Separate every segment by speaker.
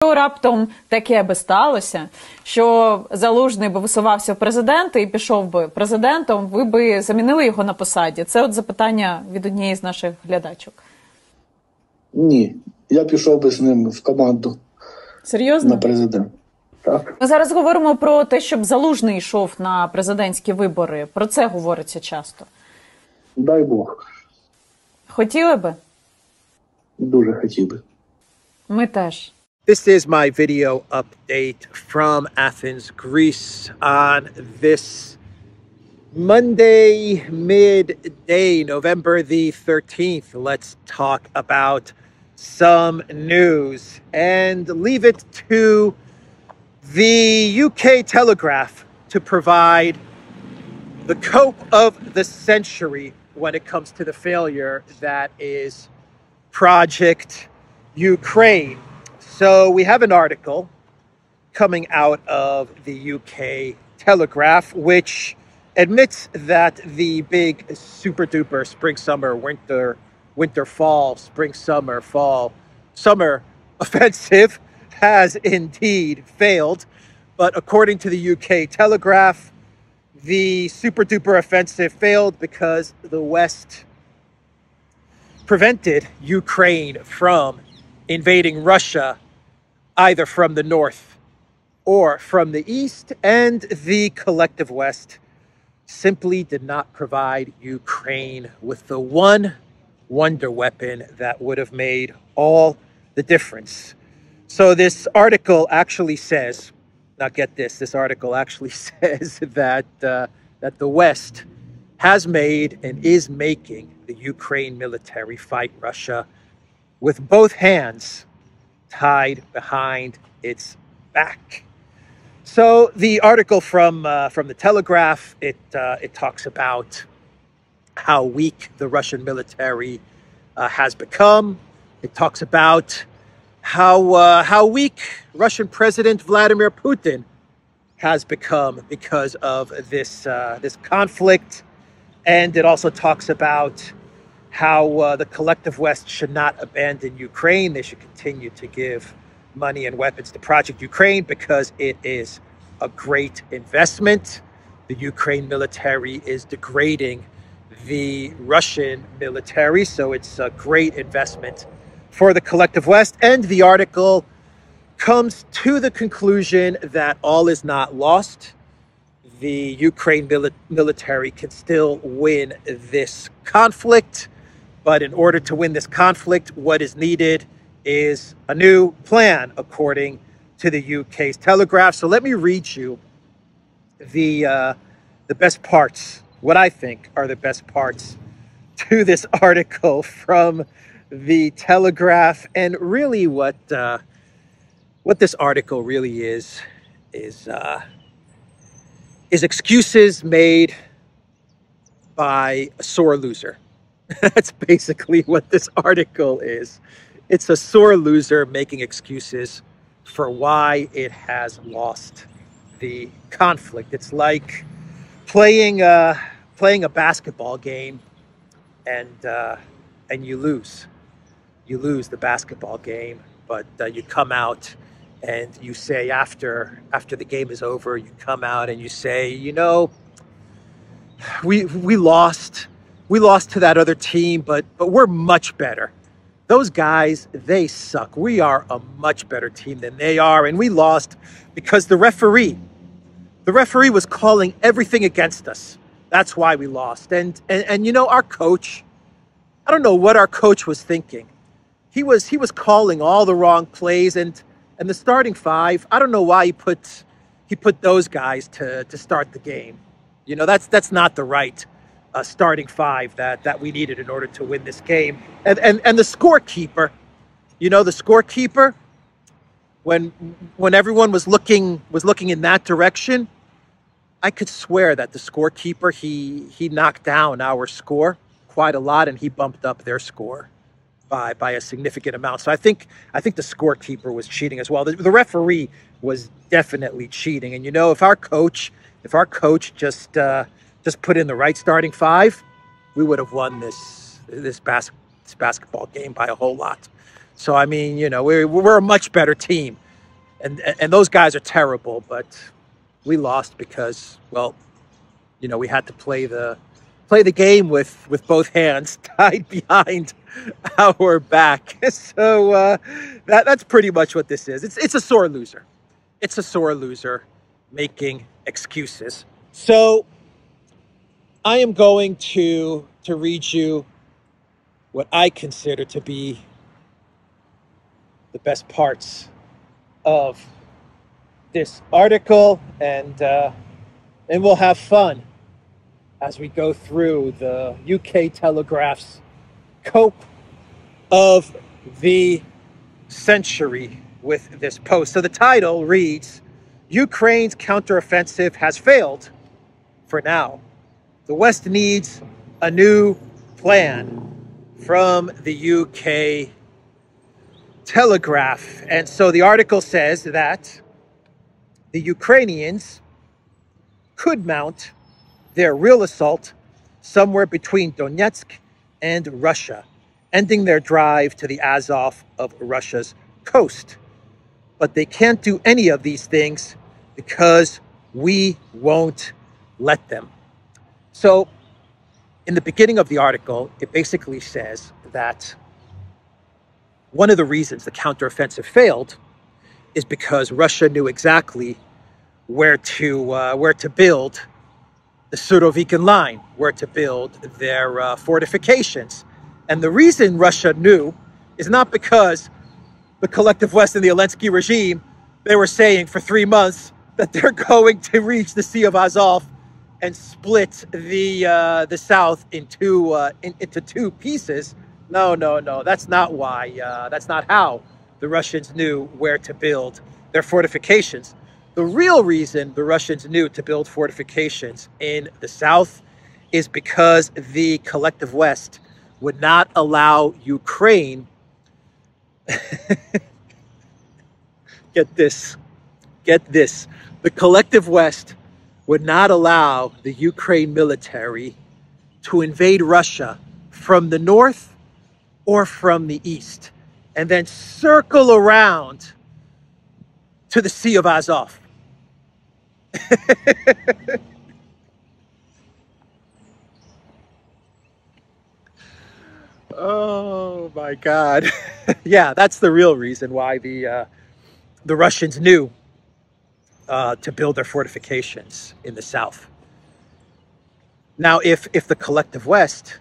Speaker 1: Раптом таке би сталося, що Залужний би висувався в президенти і пішов би президентом, ви би замінили його на посаді? Це от запитання від однієї з наших глядачок.
Speaker 2: Ні, я пішов би з ним в команду.
Speaker 1: Серйозно?
Speaker 2: На президент. Так.
Speaker 1: Ми зараз говоримо про те, щоб Залужний йшов на президентські вибори. Про це говориться часто.
Speaker 2: Дай Бог.
Speaker 1: Хотіли би?
Speaker 2: Дуже хотів би.
Speaker 1: Ми теж.
Speaker 3: This is my video update from Athens, Greece on this Monday midday, November the 13th. Let's talk about some news and leave it to the UK Telegraph to provide the cope of the century when it comes to the failure that is Project Ukraine. So we have an article coming out of the UK Telegraph, which admits that the big super duper spring, summer, winter, fall, spring, summer, fall, summer offensive has indeed failed. But according to the UK Telegraph, the super duper offensive failed because the West prevented Ukraine from invading Russia either from the north or from the east, and the collective West simply did not provide Ukraine with the one wonder weapon that would have made all the difference. So this article actually says, now get this article actually says that that the West has made and is making the Ukraine military fight Russia with both hands tied behind its back. So the article from the Telegraph, it talks about how weak the Russian military has become. It talks about how weak Russian President Vladimir Putin has become because of this conflict, and it also talks about how the collective West should not abandon Ukraine. They should continue to give money and weapons to Project Ukraine because it is a great investment. The Ukraine military is degrading the Russian military, so it's a great investment for the collective West. And the article comes to the conclusion that all is not lost. The Ukraine military can still win this conflict. But in order to win this conflict, what is needed is a new plan, according to the UK's Telegraph. So let me read you the best parts, what I think are the best parts to this article from the Telegraph. And really what this article really is excuses made by a sore loser. That's basically what this article is. It's a sore loser making excuses for why it has lost the conflict. It's like playing a basketball game and you lose. You lose the basketball game, but you come out and you say after the game is over, you come out and you say, you know, we lost. We lost to that other team, but we're much better. Those guys, they suck. We are a much better team than they are, and we lost because the referee was calling everything against us. That's why we lost. And you know, our coach, I don't know what our coach was thinking. He was calling all the wrong plays, and the starting five, I don't know why he put those guys to start the game. You know, that's not the right starting five that we needed in order to win this game. And the scorekeeper, you know, the scorekeeper, when everyone was looking in that direction, I could swear that the scorekeeper, he knocked down our score quite a lot, and he bumped up their score by a significant amount. So I think the scorekeeper was cheating as well. The referee was definitely cheating. And you know, if our coach just put in the right starting five, we would have won this basketball game by a whole lot. So I mean, you know, we're a much better team and those guys are terrible, but we lost because, well, we had to play the game with both hands tied behind our back. So that's pretty much what this is. It's a sore loser. It's a sore loser making excuses. So I am going to read you what I consider to be the best parts of this article, and we'll have fun as we go through the UK Telegraph's cope of the century with this post. So the title reads, "Ukraine's counteroffensive has failed for now. The West needs a new plan," from the UK Telegraph. And so the article says that the Ukrainians could mount their real assault somewhere between Donetsk and Russia, ending their drive to the Azov of Russia's coast. But they can't do any of these things because we won't let them. So in the beginning of the article, it basically says that one of the reasons the counteroffensive failed is because Russia knew exactly where to build the Surovikin line, where to build their fortifications. And the reason Russia knew is not because the collective West and the Elensky regime, they were saying for 3 months that they're going to reach the Sea of Azov and split the South into two pieces. No. That's not why. That's not how the Russians knew where to build their fortifications. The real reason the Russians knew to build fortifications in the South is because the collective West would not allow Ukraine. Get this. The collective West would not allow the Ukraine military to invade Russia from the north or from the east, and then circle around to the Sea of Azov. Oh my God. Yeah, that's the real reason why the Russians knew to build their fortifications in the south. Now, if the collective West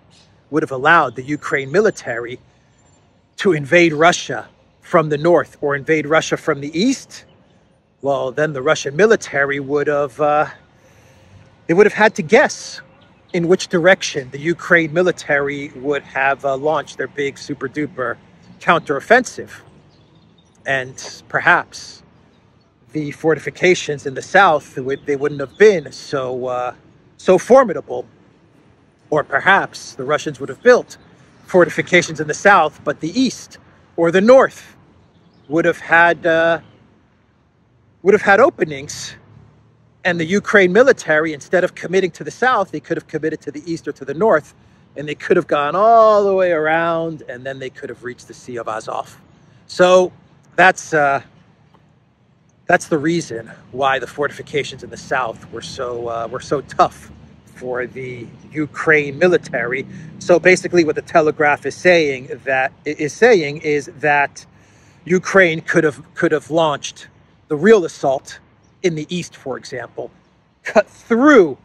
Speaker 3: would have allowed the Ukraine military to invade Russia from the north or invade Russia from the east, well, then the Russian military would have had to guess in which direction the Ukraine military would have launched their big super duper counteroffensive. And perhaps the fortifications in the south, they wouldn't have been so formidable. Or perhaps the Russians would have built fortifications in the south, but the east or the north would have had openings. And the Ukraine military, instead of committing to the south, they could have committed to the east or to the north, and they could have gone all the way around, and then they could have reached the Sea of Azov. So that's the reason why the fortifications in the south were so tough for the Ukraine military. So basically, what the Telegraph is saying is that Ukraine could have launched the real assault in the east, for example, cut through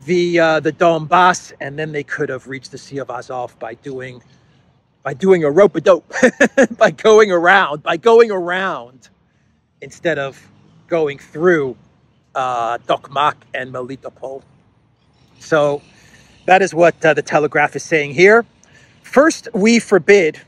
Speaker 3: the Donbass, and then they could have reached the Sea of Azov by doing a rope-a-dope, by going around instead of going through Tokmak and Melitopol. So that is what the Telegraph is saying here. First, we forbid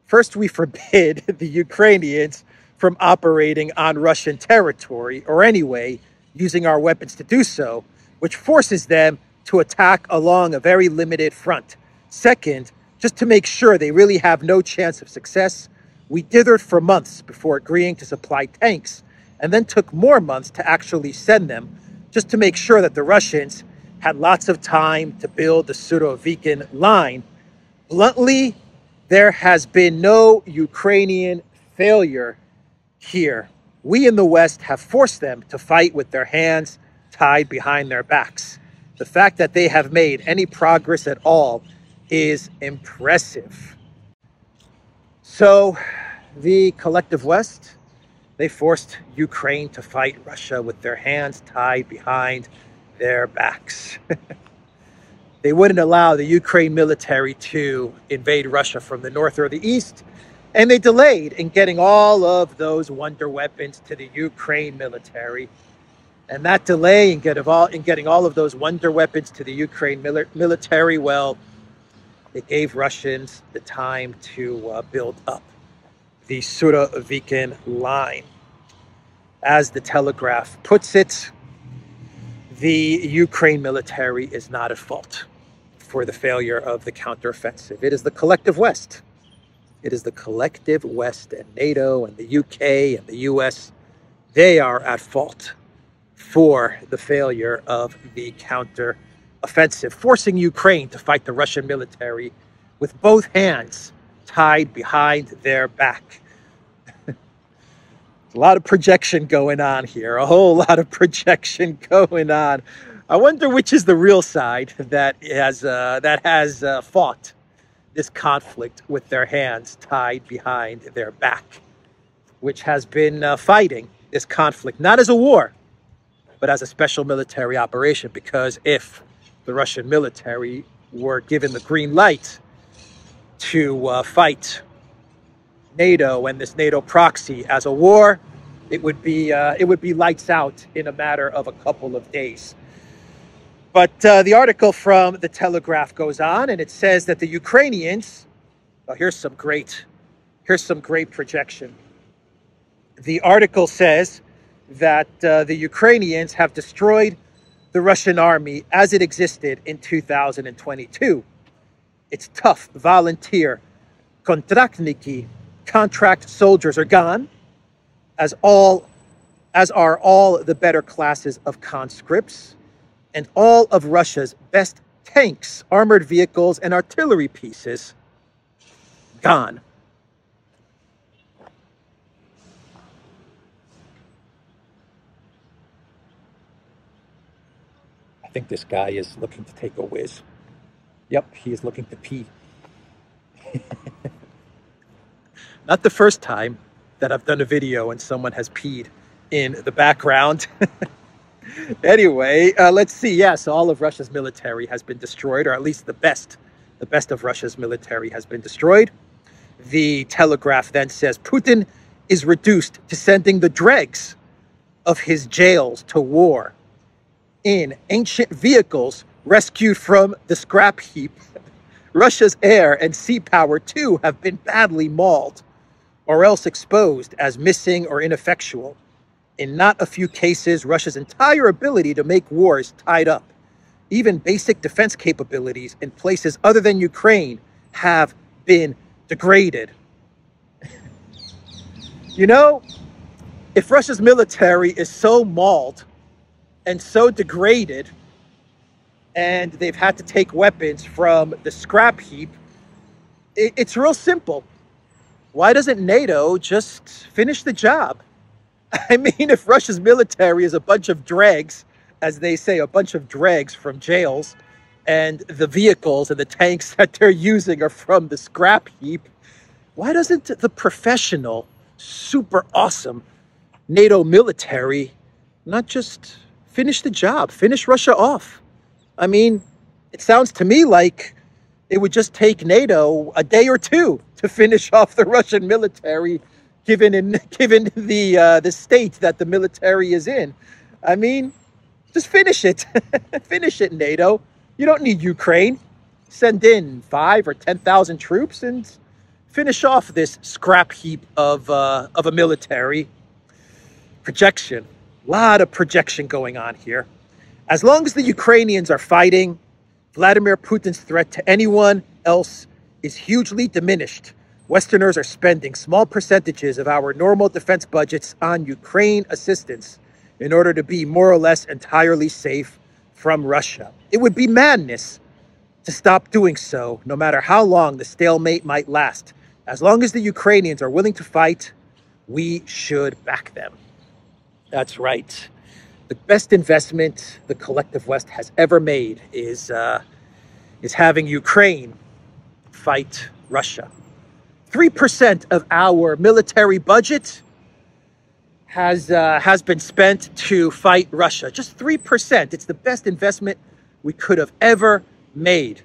Speaker 3: the Ukrainians from operating on Russian territory, or anyway, using our weapons to do so, which forces them to attack along a very limited front. Second, just to make sure they really have no chance of success, we dithered for months before agreeing to supply tanks, and then took more months to actually send them, just to make sure that the Russians had lots of time to build the Surovikin line. Bluntly, there has been no Ukrainian failure here. We in the West have forced them to fight with their hands tied behind their backs. The fact that they have made any progress at all is impressive. So the collective West, they forced Ukraine to fight Russia with their hands tied behind their backs. They wouldn't allow the Ukraine military to invade Russia from the north or the east, and they delayed in getting all of those wonder weapons to the Ukraine military. And that delay in getting all of those wonder weapons to the Ukraine military, well, it gave Russians the time to build up the Surovikin line. As the Telegraph puts it, the Ukraine military is not at fault for the failure of the counteroffensive. It is the collective West. It is the collective West and NATO and the UK and the US. They are at fault for the failure of the counteroffensive, forcing Ukraine to fight the Russian military with both hands tied behind their back. A lot of projection going on here, a whole lot of projection going on. I wonder which is the real side that has fought this conflict with their hands tied behind their back, which has been fighting this conflict not as a war, but as a special military operation. Because if the Russian military were given the green light to fight NATO and this NATO proxy as a war, it would be lights out in a matter of a couple of days. But the article from the Telegraph goes on, and it says that the Ukrainians, here's some great projection. The article says that the Ukrainians have destroyed the Russian army as it existed in 2022. Its tough volunteer kontraktniki, contract soldiers, are gone, as are all the better classes of conscripts, and all of Russia's best tanks, armored vehicles, and artillery pieces gone. I think this guy is looking to take a whiz. Yep, he is looking to pee. Not the first time that I've done a video and someone has peed in the background. Anyway, let's see. Yeah, so all of Russia's military has been destroyed, or at least the best of Russia's military has been destroyed. The Telegraph then says Putin is reduced to sending the dregs of his jails to war in ancient vehicles rescued from the scrap heap. Russia's air and sea power, too, have been badly mauled, or else exposed as missing or ineffectual. In not a few cases, Russia's entire ability to make war is tied up. Even basic defense capabilities in places other than Ukraine have been degraded. You know, if Russia's military is so mauled and so degraded, and they've had to take weapons from the scrap heap, it's real simple. Why doesn't NATO just finish the job? I mean, if Russia's military is a bunch of dregs, as they say, a bunch of dregs from jails, and the vehicles and the tanks that they're using are from the scrap heap, why doesn't the professional, super awesome NATO military not just finish the job, finish Russia off? I mean, it sounds to me like it would just take NATO a day or two to finish off the Russian military, given the state that the military is in. I mean, just finish it. Finish it, NATO. You don't need Ukraine. Send in 5,000 or 10,000 troops and finish off this scrap heap of a military. Projection. A lot of projection going on here. As long as the Ukrainians are fighting, Vladimir Putin's threat to anyone else is hugely diminished. Westerners are spending small percentages of our normal defense budgets on Ukraine assistance in order to be more or less entirely safe from Russia. It would be madness to stop doing so, no matter how long the stalemate might last. As long as the Ukrainians are willing to fight, we should back them. That's right. The best investment the collective West has ever made is having Ukraine fight Russia. 3% of our military budget has been spent to fight Russia. Just 3%. It's the best investment we could have ever made.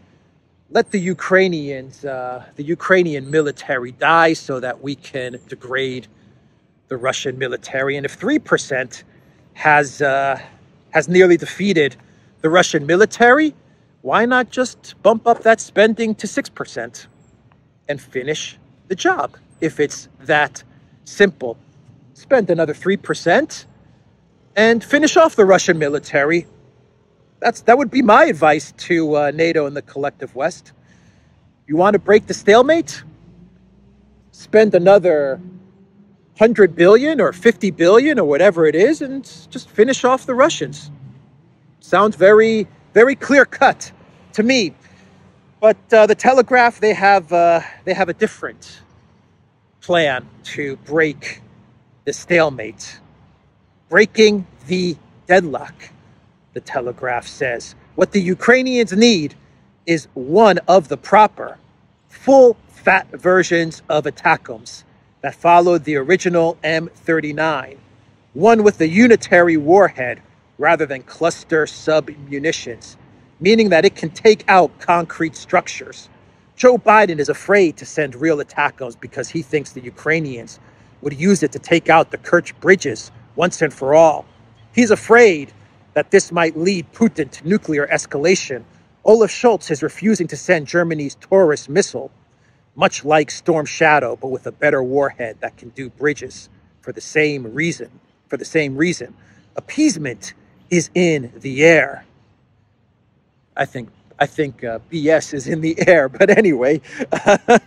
Speaker 3: Let the Ukrainians, the Ukrainian military die so that we can degrade the Russian military. And if 3% has nearly defeated the Russian military, why not just bump up that spending to 6% and finish the job? If it's that simple, spend another 3% and finish off the Russian military. That would be my advice to NATO and the collective West. You want to break the stalemate? Spend another 100 billion or 50 billion or whatever it is and just finish off the Russians. Sounds very, very clear cut to me. But the Telegraph, they have a different plan to break the stalemate. Breaking the deadlock, the Telegraph says. What the Ukrainians need is one of the proper, full-fat versions of ATACMS that followed the original M39. One with a unitary warhead rather than cluster sub-munitions, meaning that it can take out concrete structures. Joe Biden is afraid to send real ATACMS because he thinks the Ukrainians would use it to take out the Kerch bridges once and for all. He's afraid that this might lead Putin to nuclear escalation. Olaf Scholz is refusing to send Germany's Taurus missile, much like Storm Shadow, but with a better warhead that can do bridges for the same reason. Appeasement is in the air. I think BS is in the air, but anyway,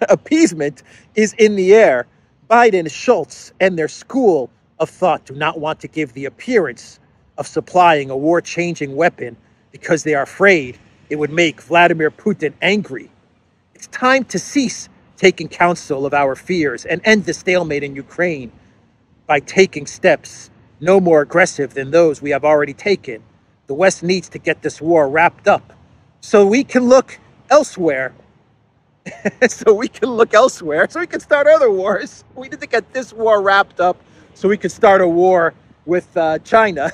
Speaker 3: appeasement is in the air. Biden, Scholz, and their school of thought do not want to give the appearance of supplying a war-changing weapon because they are afraid it would make Vladimir Putin angry. It's time to cease taking counsel of our fears and end the stalemate in Ukraine by taking steps no more aggressive than those we have already taken. The West needs to get this war wrapped up so we can look elsewhere. So we can start other wars. We need to get this war wrapped up so we can start a war with China.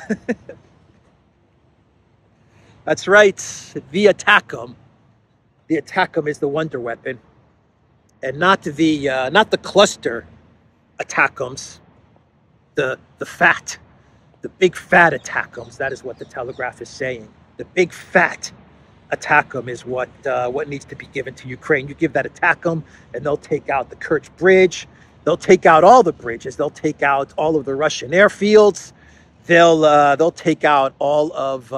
Speaker 3: That's right, the ATACMS. The ATACMS is the wonder weapon, and not the cluster ATACMS, the big fat ATACMS. That is what the Telegraph is saying. The big fat ATACMS is what needs to be given to Ukraine. You give that ATACMS, and they'll take out the Kerch Bridge. They'll take out all the bridges. They'll take out all of the Russian airfields. They'll take out all of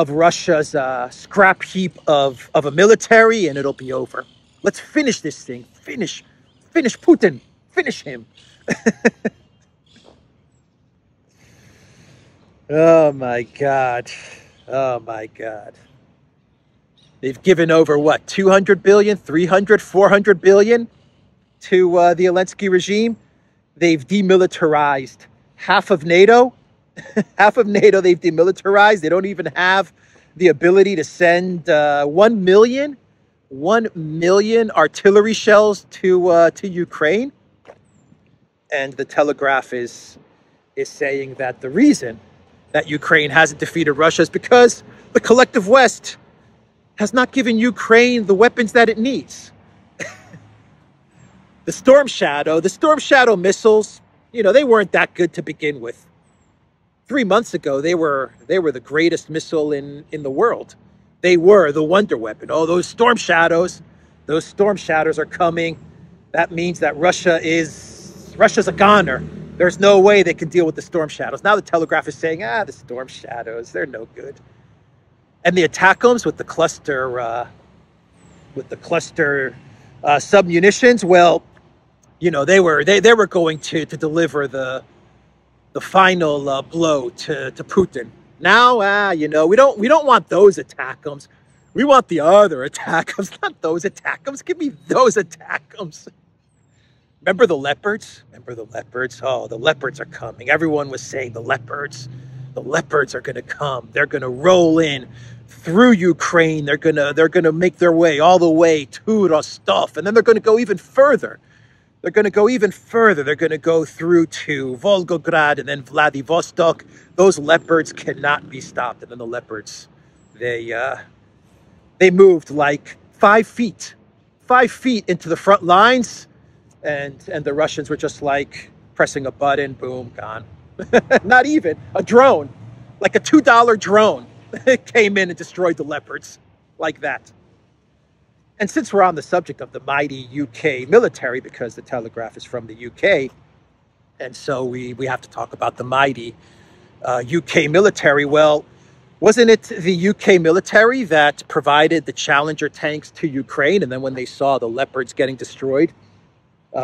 Speaker 3: Russia's scrap heap of a military, and it'll be over. Let's finish this thing. Finish Putin. Finish him. Oh my God. Oh my God. They've given over what, 200 billion, 300, 400 billion to the Elensky regime. They've demilitarized half of NATO. Half of NATO they've demilitarized. They don't even have the ability to send 1 million artillery shells to Ukraine. And the Telegraph is saying that the reason that Ukraine hasn't defeated Russia is because the collective West has not given Ukraine the weapons that it needs. The Storm Shadow missiles, they weren't that good to begin with. 3 months ago, they were the greatest missile in the world. They were the wonder weapon. Oh, those Storm Shadows are coming. That means that Russia's a goner. There's no way they can deal with the Storm Shadows. Now the Telegraph is saying, the Storm Shadows, they're no good. And the ATACMS with the cluster sub-munitions, well, they were going to deliver the final blow to Putin. Now, we don't want those ATACMS. We want the other ATACMS, not those ATACMS. Give me those ATACMS. Remember the leopards? Remember the leopards? Oh, the leopards are coming. Everyone was saying the leopards are going to come. They're going to roll in through Ukraine. They're going to make their way all the way to Rostov, and then they're going to go even further. They're going to go even further. They're going to go through to Volgograd and then Vladivostok. Those leopards cannot be stopped. And then the leopards, they moved like 5 feet into the front lines. And the Russians were just like pressing a button, boom, gone. Not even a drone, like a $2 drone came in and destroyed the leopards like that. And since we're on the subject of the mighty UK military, because the Telegraph is from the UK, and so we have to talk about the mighty UK military. Well, wasn't it the UK military that provided the Challenger tanks to Ukraine? And then when they saw the leopards getting destroyed,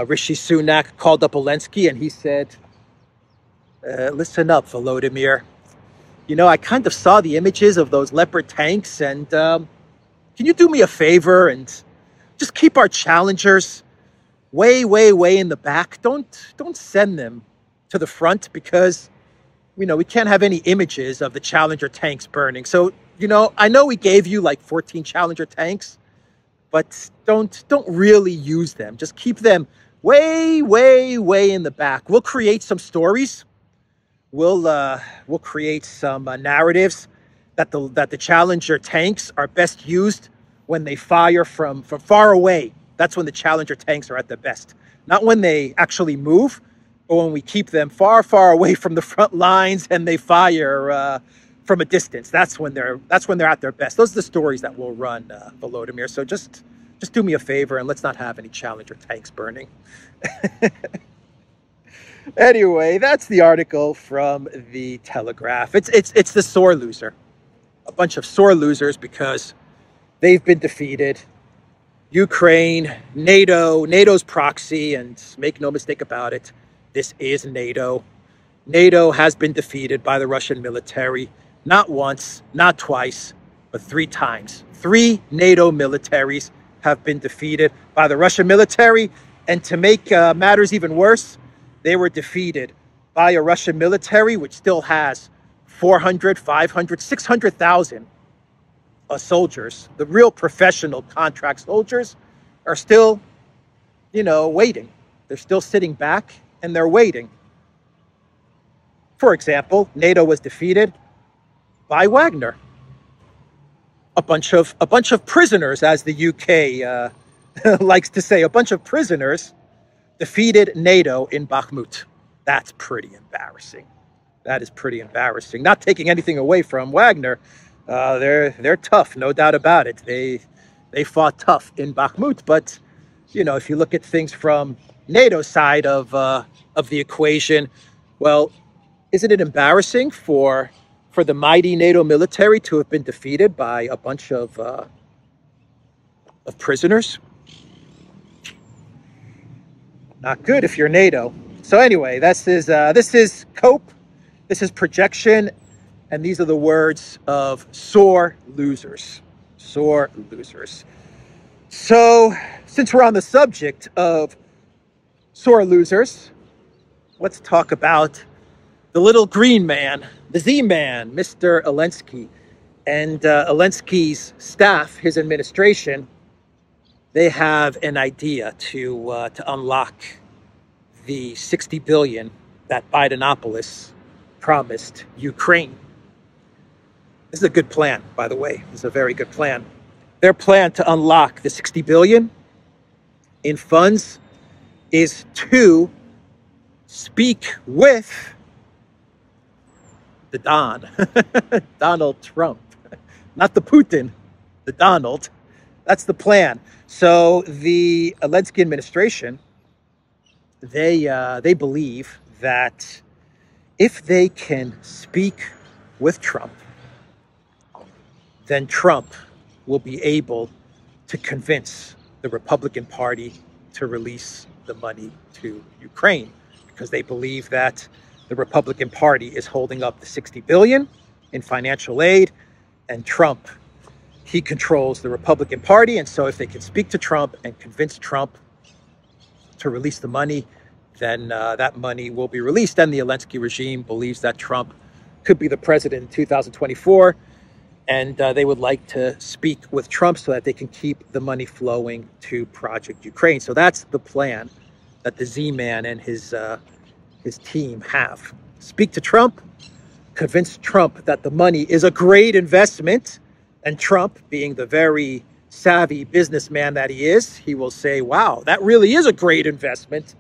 Speaker 3: Rishi Sunak called up Elensky and he said, listen up, Volodymyr. You know, I kind of saw the images of those leopard tanks, and can you do me a favor and just keep our Challengers way in the back? Don't send them to the front, because we can't have any images of the Challenger tanks burning. So, I know we gave you like 14 Challenger tanks, but don't really use them. Just keep them way in the back. We'll create some stories. We'll create some narratives that the Challenger tanks are best used when they fire from far away. That's when the Challenger tanks are at their best. Not when they actually move, but when we keep them far away from the front lines and they fire from a distance. That's when they're at their best. Those are the stories that we'll run, Volodymyr. So just do me a favor and let's not have any Challenger tanks burning. Anyway, that's the article from the Telegraph. It's the sore loser. A bunch of sore losers because they've been defeated. Ukraine, NATO's proxy, and make no mistake about it, this is NATO. NATO has been defeated by the Russian military, not once, not twice, but 3 times. 3 NATO militaries have been defeated by the Russian military, and to make matters even worse, they were defeated by a Russian military which still has 400, 500, 600,000 soldiers. The real professional contract soldiers are still, waiting. They're still sitting back and they're waiting. For example, NATO was defeated by Wagner. A bunch of prisoners, as the UK likes to say, a bunch of prisoners defeated NATO in Bakhmut. That's pretty embarrassing. That is pretty embarrassing. Not taking anything away from Wagner. They're tough, no doubt about it. They fought tough in Bakhmut, but if you look at things from NATO's side of the equation, well, isn't it embarrassing for the mighty NATO military to have been defeated by a bunch of prisoners? Not good if you're NATO. So anyway, this is cope, this is projection, and these are the words of sore losers. Sore losers. So since we're on the subject of sore losers, let's talk about the little green man, the Z-man, Mr. Elensky. And Elensky's staff, his administration, they have an idea to unlock the $60 billion that Bidenopolis promised Ukraine. This is a good plan, by the way. This is a very good plan. Their plan to unlock the $60 billion in funds is to speak with the Don, Donald Trump, not the Putin, the Donald. That's the plan. So the Elensky administration, they believe that if they can speak with Trump, then Trump will be able to convince the Republican Party to release the money to Ukraine, because they believe that the Republican Party is holding up the $60 billion in financial aid, and Trump, he controls the Republican Party. And so if they can speak to Trump and convince Trump to release the money, then that money will be released. And the Elensky regime believes that Trump could be the president in 2024. And they would like to speak with Trump so that they can keep the money flowing to Project Ukraine. So that's the plan that the Z-Man and his team have. Speak to Trump, convince Trump that the money is a great investment. And Trump, being the very savvy businessman that he is, he will say, wow, that really is a great investment.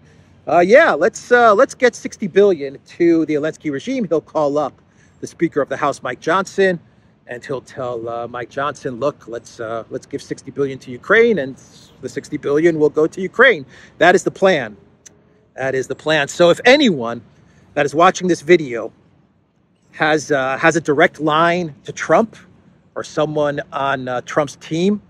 Speaker 3: Yeah, let's get 60 billion to the Elensky regime. He'll call up the Speaker of the House, Mike Johnson, and he'll tell Mike Johnson, look, let's give 60 billion to Ukraine, and the 60 billion will go to Ukraine. That is the plan. That is the plan. So if anyone that is watching this video has a direct line to Trump or someone on Trump's team,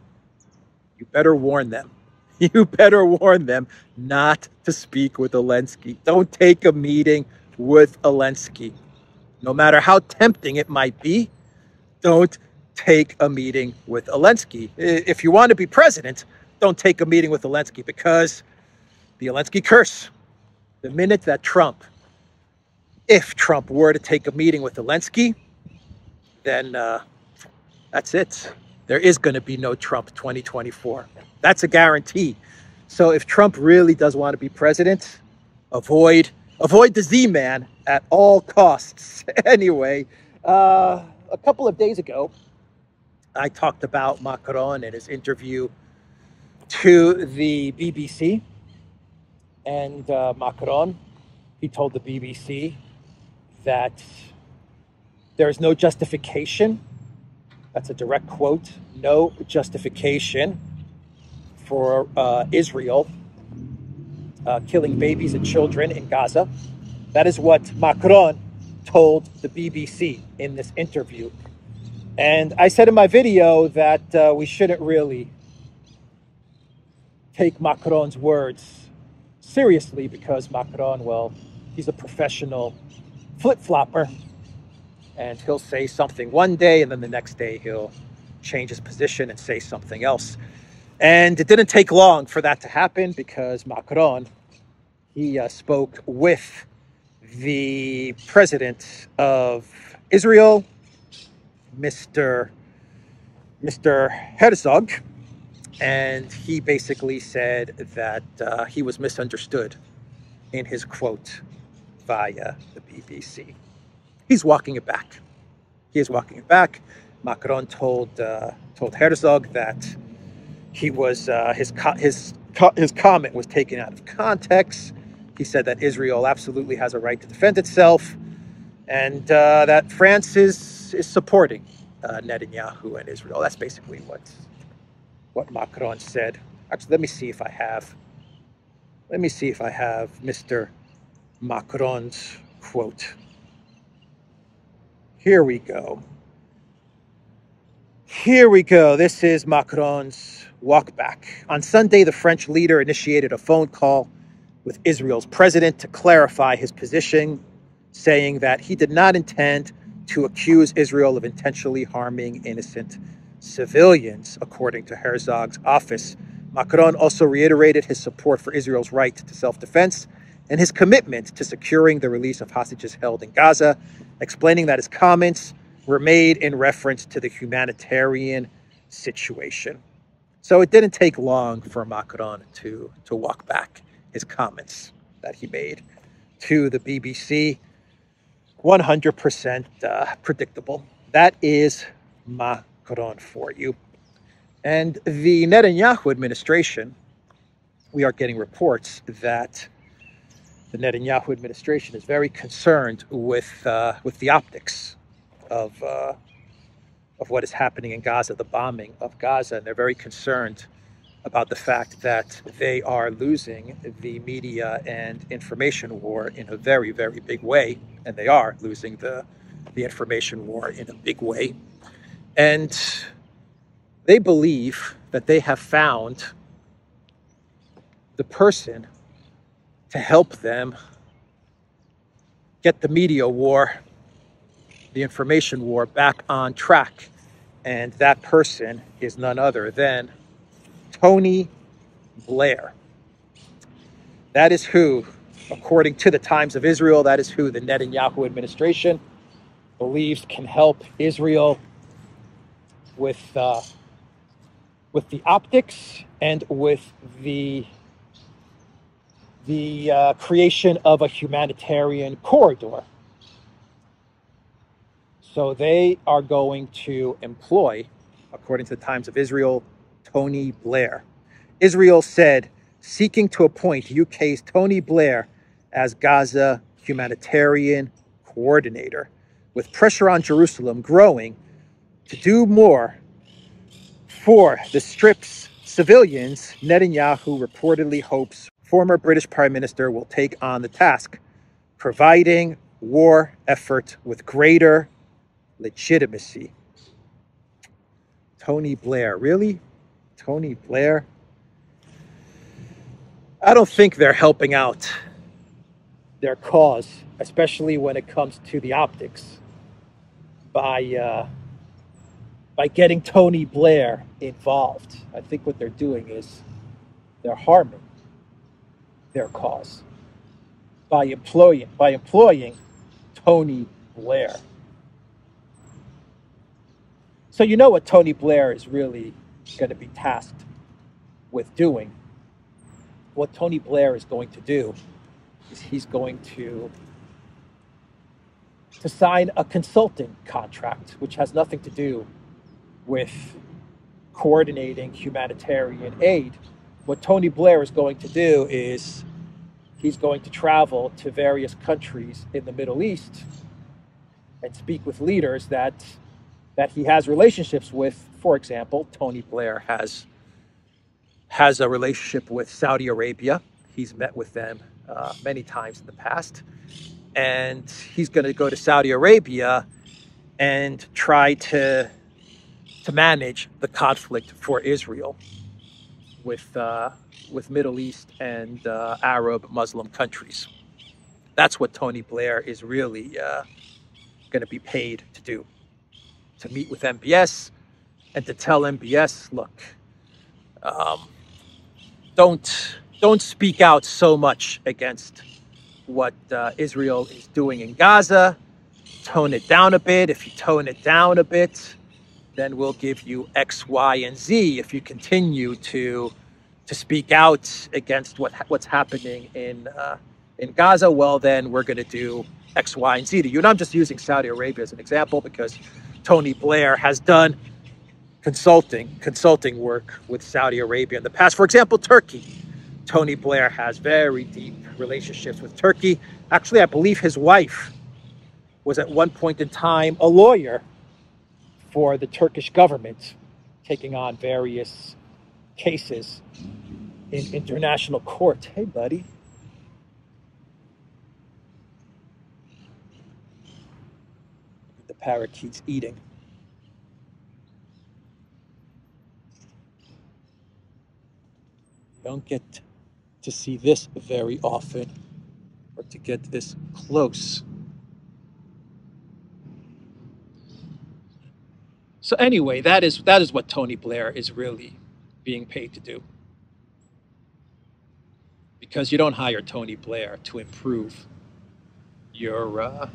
Speaker 3: you better warn them. You better warn them not to speak with Elensky. Don't take a meeting with Elensky. No matter how tempting it might be, don't take a meeting with Elensky. If you want to be president, don't take a meeting with Elensky, because the Elensky curse, the minute that if Trump were to take a meeting with Elensky, then that's it. There is going to be no Trump 2024. That's a guarantee. So if Trump really does want to be president, avoid the Z-Man at all costs. Anyway, a couple of days ago, I talked about Macron and his interview to the BBC. And Macron, he told the BBC that there is no justification. That's a direct quote. No justification for Israel killing babies and children in Gaza. That is what Macron told the BBC in this interview. And I said in my video that we shouldn't really take Macron's words seriously, because Macron, well, he's a professional flip-flopper, and he'll say something one day and then the next day he'll change his position and say something else. And it didn't take long for that to happen, because Macron, he spoke with the president of Israel, Mr. Herzog, and he basically said that he was misunderstood in his quote via the BBC. He's walking it back. He is walking it back. Macron told Herzog that he was his comment was taken out of context. He said that Israel absolutely has a right to defend itself, and that France is supporting Netanyahu and Israel. That's basically what Macron said. Actually, let me see if I have Mr. Macron's quote. Here we go. Here we go. This is Macron's walk back. On Sunday, the French leader initiated a phone call with Israel's president to clarify his position, saying that he did not intend to accuse Israel of intentionally harming innocent civilians, according to Herzog's office. Macron also reiterated his support for Israel's right to self-defense and his commitment to securing the release of hostages held in Gaza, explaining that his comments were made in reference to the humanitarian situation. So it didn't take long for Macron to walk back his comments that he made to the BBC. 100% predictable. That is Macron for you. And the Netanyahu administration, we are getting reports that the Netanyahu administration is very concerned with the optics of what is happening in Gaza, the bombing of Gaza, and they're very concerned about the fact that they are losing the media and information war in a very, very big way, and they are losing the information war in a big way. And they believe that they have found the person to help them get the media war, the information war, back on track. And that person is none other than Tony Blair. That is who, according to the Times of Israel, that is who the Netanyahu administration believes can help Israel with the optics and with the creation of a humanitarian corridor. So they are going to employ, according to the Times of Israel, Tony Blair. Israel said, seeking to appoint UK's Tony Blair as Gaza humanitarian coordinator, with pressure on Jerusalem growing to do more for the Strip's civilians. Netanyahu reportedly hopes former British Prime Minister will take on the task, providing war effort with greater legitimacy. Tony Blair, really? Tony Blair? I don't think they're helping out their cause, especially when it comes to the optics, by getting Tony Blair involved. I think what they're doing is they're harming their cause by employing Tony Blair. So you know what Tony Blair is really going to be tasked with doing. What Tony Blair is going to do is he's going to sign a consulting contract, which has nothing to do with coordinating humanitarian aid. What Tony Blair is going to do is he's going to travel to various countries in the Middle East and speak with leaders that he has relationships with. For example, Tony Blair has a relationship with Saudi Arabia. He's met with them many times in the past. And he's going to go to Saudi Arabia and try to manage the conflict for Israel with Middle East and Arab Muslim countries. That's what Tony Blair is really going to be paid to do. To meet with MBS and to tell MBS, look, don't speak out so much against what Israel is doing in Gaza. Tone it down a bit. If you tone it down a bit, then we'll give you X, Y, and Z. If you continue to speak out against what's happening in Gaza, well, then we're going to do X, Y, and Z to you. And I'm just using Saudi Arabia as an example because Tony Blair has done consulting work with Saudi Arabia in the past. For example, Turkey. Tony Blair has very deep relationships with Turkey. Actually, I believe his wife was at one point in time a lawyer for the Turkish government, taking on various cases in international court. Hey, buddy. The parakeet's eating. Don't get to see this very often, or to get this close. So anyway, that is what Tony Blair is really being paid to do. Because you don't hire Tony Blair to improve your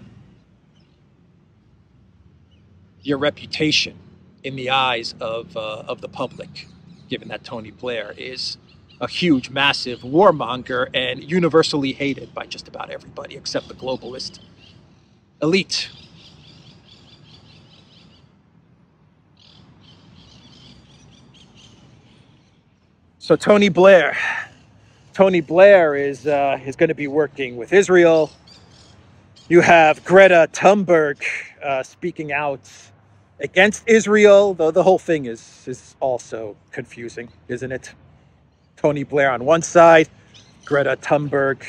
Speaker 3: reputation in the eyes of the public, given that Tony Blair is a huge, massive warmonger and universally hated by just about everybody except the globalist elite. So Tony Blair is going to be working with Israel. You have Greta Thunberg speaking out against Israel, though the whole thing is also confusing, isn't it? Tony Blair on one side, Greta Thunberg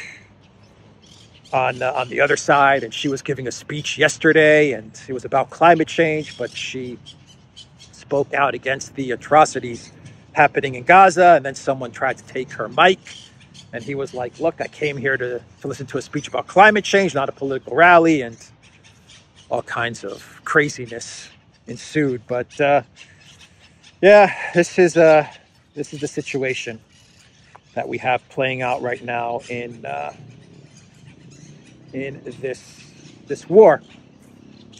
Speaker 3: on the other side, and she was giving a speech yesterday, and it was about climate change, but she spoke out against the atrocities happening in Gaza, and then someone tried to take her mic, and he was like, look, I came here to listen to a speech about climate change, not a political rally, and all kinds of craziness ensued. But yeah, this is the situation. that we have playing out right now in this war.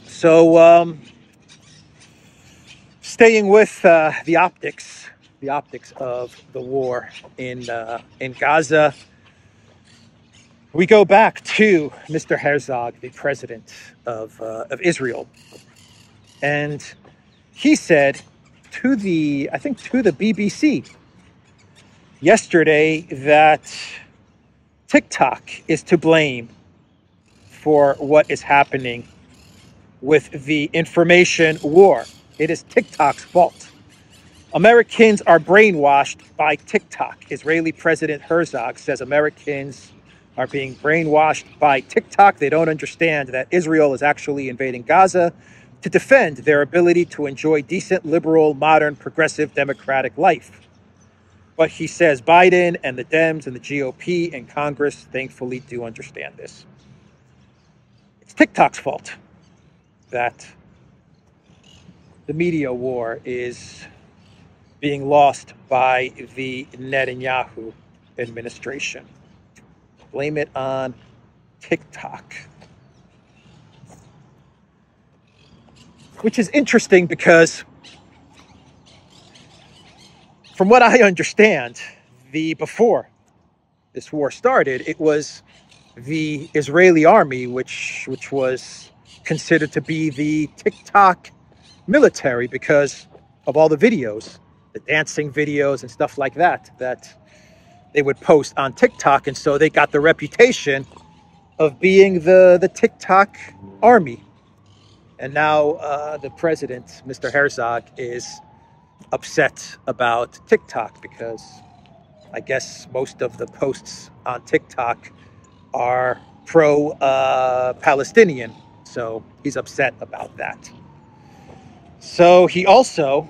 Speaker 3: So staying with the optics of the war in Gaza, we go back to Mr. Herzog, the president of Israel, and he said to the BBC yesterday that TikTok is to blame for what is happening with the information war. It is TikTok's fault. Americans are brainwashed by TikTok. Israeli President Herzog says Americans are being brainwashed by TikTok. They don't understand that Israel is actually invading Gaza to defend their ability to enjoy decent, liberal, modern, progressive, democratic life. But he says Biden and the Dems and the GOP and Congress thankfully do understand this. It's TikTok's fault that the media war is being lost by the Netanyahu administration. Blame it on TikTok. Which is interesting because from what I understand, before this war started, it was the Israeli army which was considered to be the TikTok military because of all the videos, the dancing videos and stuff like that they would post on TikTok. And so they got the reputation of being the TikTok army. And now the president, Mr. Herzog, is upset about TikTok because I guess most of the posts on TikTok are pro-Palestinian. So he's upset about that. So he also,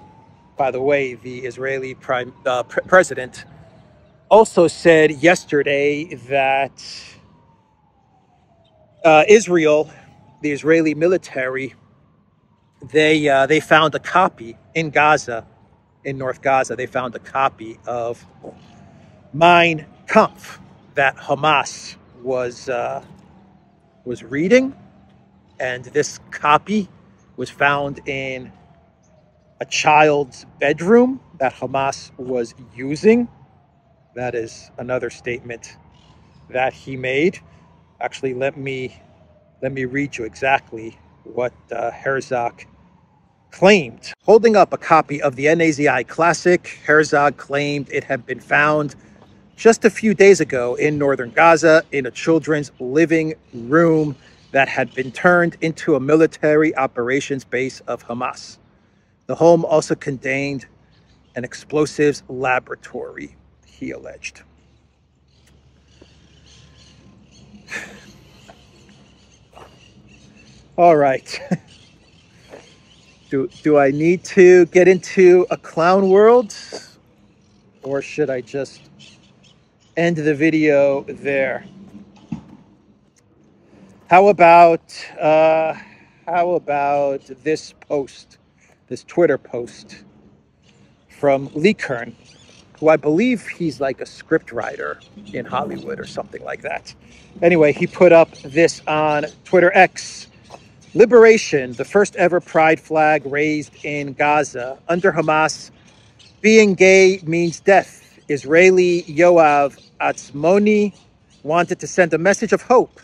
Speaker 3: by the way, the Israeli president also said yesterday that Israel, the Israeli military, they found a copy in Gaza, in North Gaza. They found a copy of Mein Kampf that Hamas was reading, and this copy was found in a child's bedroom that Hamas was using. That is another statement that he made. Actually, let me read you exactly what Herzog claimed. Holding up a copy of the NAZI Classic, Herzog claimed it had been found just a few days ago in northern Gaza in a children's living room that had been turned into a military operations base of Hamas. The home also contained an explosives laboratory, he alleged. All right. Do I need to get into a clown world, or should I just end the video there? How about this post, this Twitter post from Lee Kern, who I believe he's like a script writer in Hollywood or something like that. Anyway, he put up this on Twitter X. Liberation, the first ever pride flag raised in Gaza. Under Hamas, being gay means death. Israeli Yoav Atzmoni wanted to send a message of hope.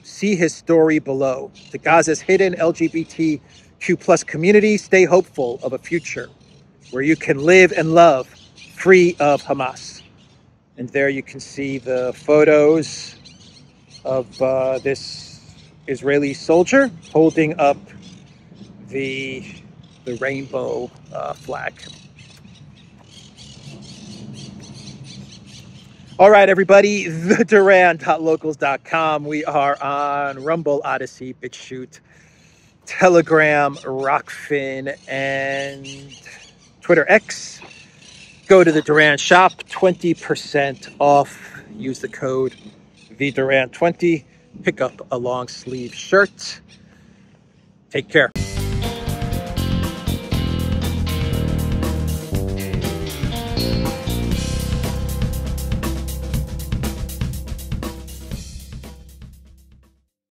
Speaker 3: See his story below. To Gaza's hidden LGBTQ plus community, stay hopeful of a future where you can live and love free of Hamas. And there you can see the photos of this Israeli soldier holding up the rainbow flag. All right, everybody, the Duran.locals.com. We are on Rumble, ODYSEE, BitChute, Telegram, Rockfin, and Twitter X. Go to the Duran shop, 20% off. Use the code VDuran20. Pick up a long sleeve shirt. Take care.